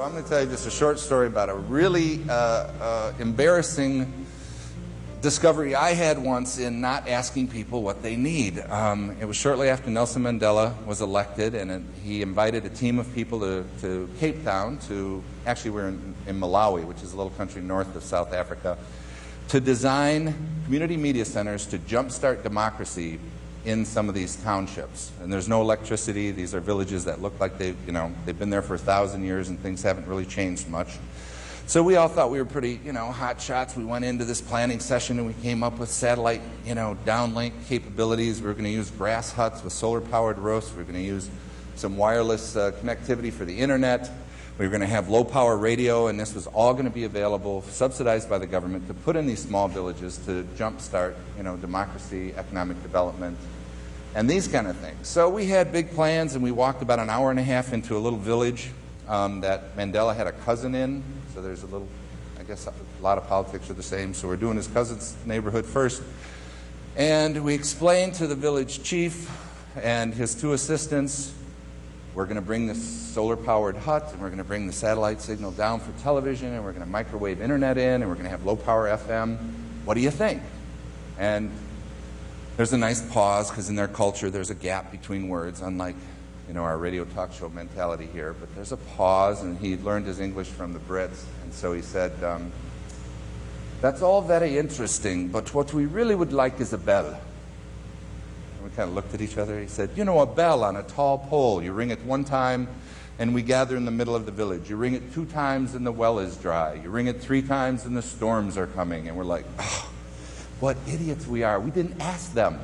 So I'm going to tell you just a short story about a really embarrassing discovery I had once in not asking people what they need. It was shortly after Nelson Mandela was elected, and he invited a team of people to Cape Town, actually we're in Malawi, which is a little country north of South Africa, to design community media centers to jumpstart democracy in some of these townships. And there's no electricity. These are villages that look like they've been there for 1,000 years and things haven't really changed much. So we all thought we were pretty, hot shots. We went into this planning session and we came up with satellite, downlink capabilities. We were going to use grass huts with solar-powered roofs. We were going to use some wireless connectivity for the internet. We were going to have low-power radio, and this was all going to be available, subsidized by the government, to put in these small villages to jumpstart, democracy, economic development, and these kind of things. So we had big plans, and we walked about an hour and a half into a little village that Mandela had a cousin in. So there's I guess a lot of politics are the same, so we're doing his cousin's neighborhood first. And we explained to the village chief and his two assistants, we're going to bring this solar-powered hut, and we're going to bring the satellite signal down for television, and we're going to microwave internet in, and we're going to have low-power FM. What do you think? And there's a nice pause, because in their culture there's a gap between words, unlike our radio talk show mentality here. But there's a pause, and he learned his English from the Brits, and so he said, that's all very interesting, but what we really would like is a bell. And we kind of looked at each other. He said, a bell on a tall pole. You ring it one time, and we gather in the middle of the village. You ring it 2 times, and the well is dry. You ring it 3 times, and the storms are coming. And we're like, oh, what idiots we are. We didn't ask them,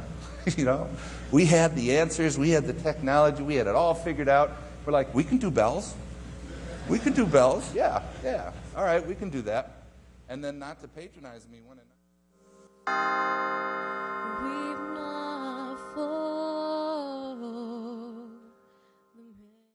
We had the answers, we had the technology, we had it all figured out. We're like, we can do bells. We can do bells. Yeah. All right, we can do that. And then, not to patronize me, one